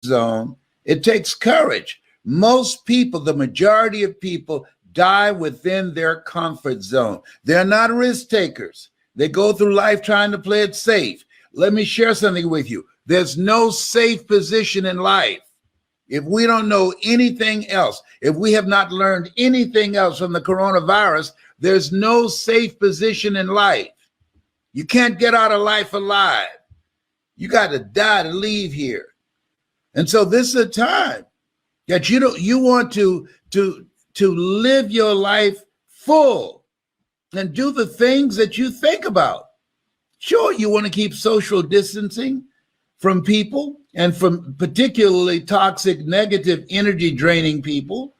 zone. It takes courage. Most people, the majority of people, die within their comfort zone. They're not risk takers. They go through life trying to play it safe. Let me share something with you. There's no safe position in life. If we don't know anything else, if we have not learned anything else from the coronavirus, there's no safe position in life. You can't get out of life alive. You got to die to leave here. And so this is a time that you want to live your life full and do the things that you think about. Sure, you want to keep social distancing from people and from particularly toxic, negative, energy draining people.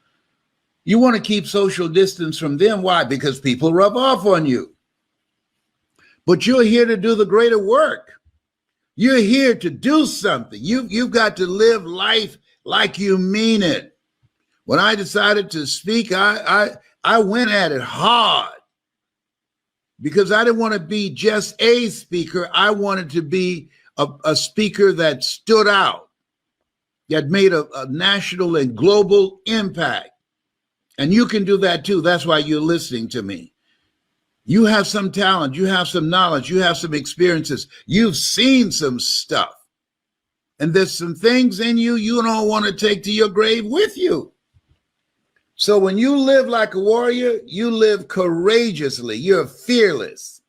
You want to keep social distance from them. Why? Because people rub off on you. But you're here to do the greater work. You're here to do something. You've got to live life like you mean it. When I decided to speak, I went at it hard because I didn't want to be just a speaker. I wanted to be a speaker that stood out, that made a national and global impact. And you can do that too. That's why you're listening to me. You have some talent, you have some knowledge, you have some experiences. You've seen some stuff. And there's some things in you don't want to take to your grave with you. So when you live like a warrior, you live courageously. You're fearless.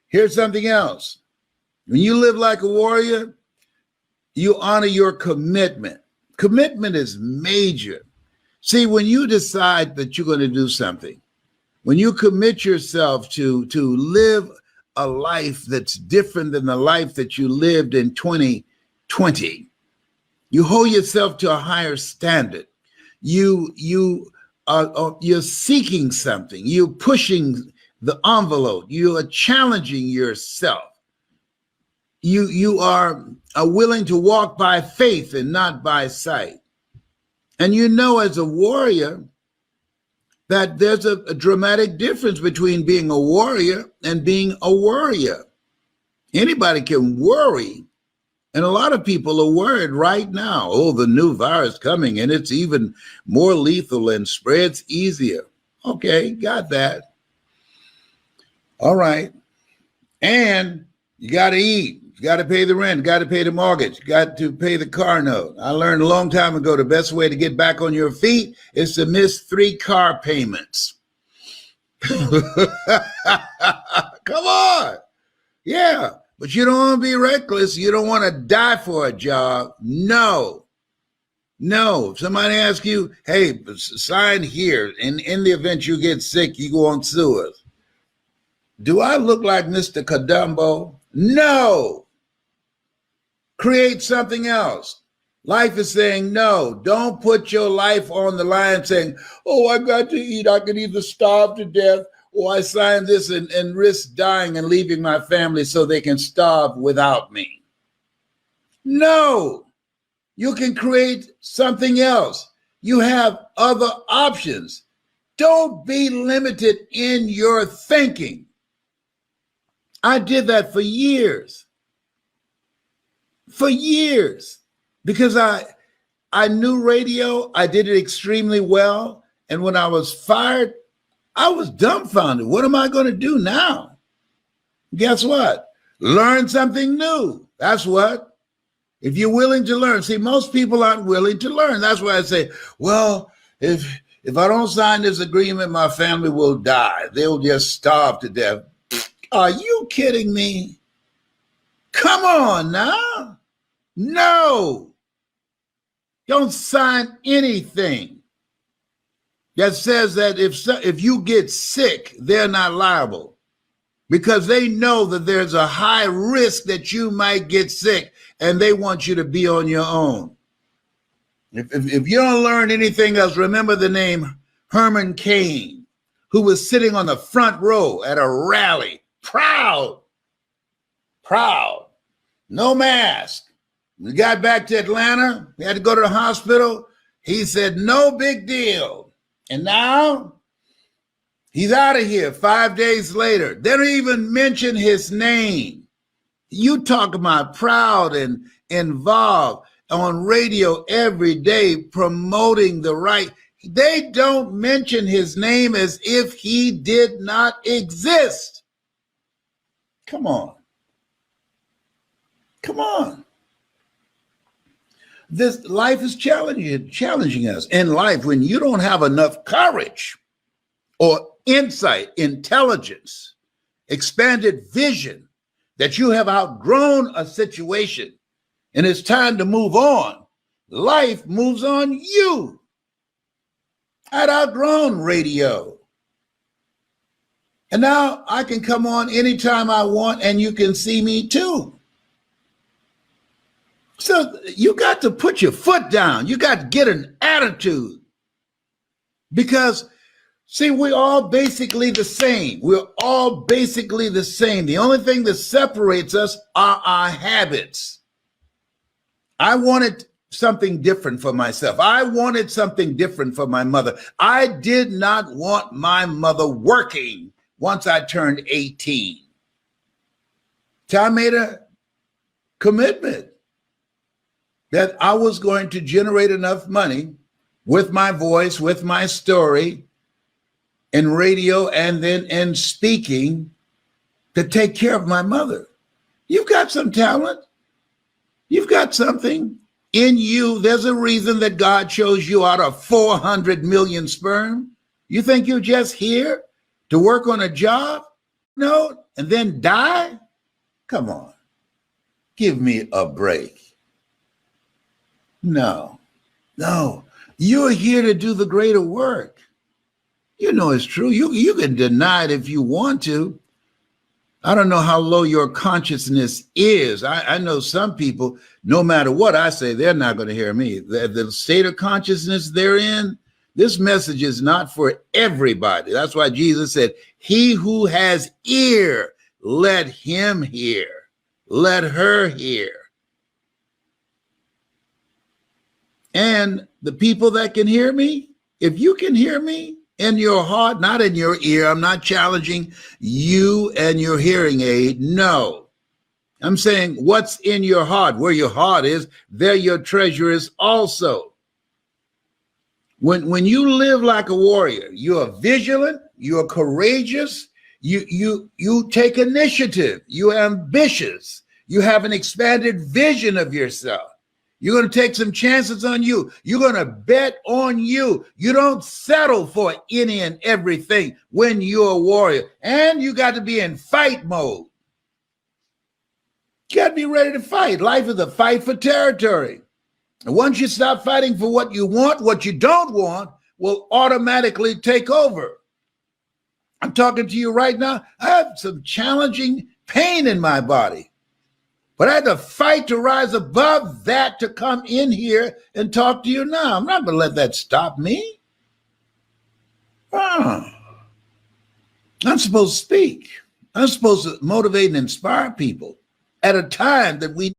Here's something else. When you live like a warrior, you honor your commitment. Commitment is major. See, when you decide that you're going to do something, when you commit yourself to live a life that's different than the life that you lived in 2020, you hold yourself to a higher standard. You're seeking something. You're pushing the envelope. You are challenging yourself. You are willing to walk by faith and not by sight. And you know, as a warrior, that there's a dramatic difference between being a warrior and being a worrier. Anybody can worry. And a lot of people are worried right now. Oh, the new virus coming and it's even more lethal and spreads easier. Okay, got that. All right. And you got to eat. You got to pay the rent, got to pay the mortgage, got to pay the car note. I learned a long time ago, the best way to get back on your feet is to miss 3 car payments. Come on. Yeah, but you don't want to be reckless. You don't want to die for a job. No. If somebody asks you, hey, sign here, and in the event you get sick, you go on sue us. Do I look like Mr. Kadumbo? No. Create something else. Life is saying no. Don't put your life on the line saying, oh, I got to eat. I could either starve to death or I sign this and risk dying and leaving my family so they can starve without me. No. You can create something else. You have other options. Don't be limited in your thinking. I did that for years. Because I knew radio. I did it extremely well. And when I was fired, I was dumbfounded. What am I going to do now? Guess what? Learn something new. That's what. If you're willing to learn. See, most people aren't willing to learn. That's why I say, well, if I don't sign this agreement, my family will die. They'll just starve to death. Are you kidding me? Come on now. No. Don't sign anything that says that if you get sick, they're not liable, because they know that there's a high risk that you might get sick and they want you to be on your own. If you don't learn anything else, remember the name Herman Cain, who was sitting on the front row at a rally, proud, no mask. We got back to Atlanta. We had to go to the hospital. He said, no big deal. And now he's out of here 5 days later. They don't even mention his name. You talk about proud and involved. on radio every day promoting the right. They don't mention his name as if he did not exist. Come on. Come on. This life is challenging us. In life, when you don't have enough courage or insight, intelligence, expanded vision, that you have outgrown a situation and it's time to move on, life moves on you. I'd outgrown radio. And now I can come on anytime I want and you can see me too. So you got to put your foot down. You got to get an attitude. Because, see, we're all basically the same. We're all basically the same. The only thing that separates us are our habits. I wanted something different for myself. I wanted something different for my mother. I did not want my mother working once I turned 18. So I made a commitment that I was going to generate enough money with my voice, with my story, in radio and then in speaking to take care of my mother. You've got some talent. You've got something in you. There's a reason that God chose you out of 400 million sperm. You think you're just here to work on a job? No, and then die? Come on. Give me a break. No. You're here to do the greater work. You know it's true. You can deny it if you want to. I don't know how low your consciousness is. I know some people, no matter what I say, they're not going to hear me. The state of consciousness they're in, this message is not for everybody. That's why Jesus said, he who has ear, let him hear. Let her hear. And the people that can hear me, if you can hear me in your heart, not in your ear, I'm not challenging you and your hearing aid. No, I'm saying what's in your heart. Where your heart is, there your treasure is also. When you live like a warrior, you are vigilant, you are courageous, you take initiative, you are ambitious, you have an expanded vision of yourself. You're going to take some chances on you. You're going to bet on you. You don't settle for any and everything when you're a warrior. And you got to be in fight mode. You got to be ready to fight. Life is a fight for territory. And once you stop fighting for what you want, what you don't want will automatically take over. I'm talking to you right now. I have some challenging pain in my body. But I had to fight to rise above that to come in here and talk to you now. I'm not going to let that stop me. I'm supposed to speak. I'm supposed to motivate and inspire people at a time that we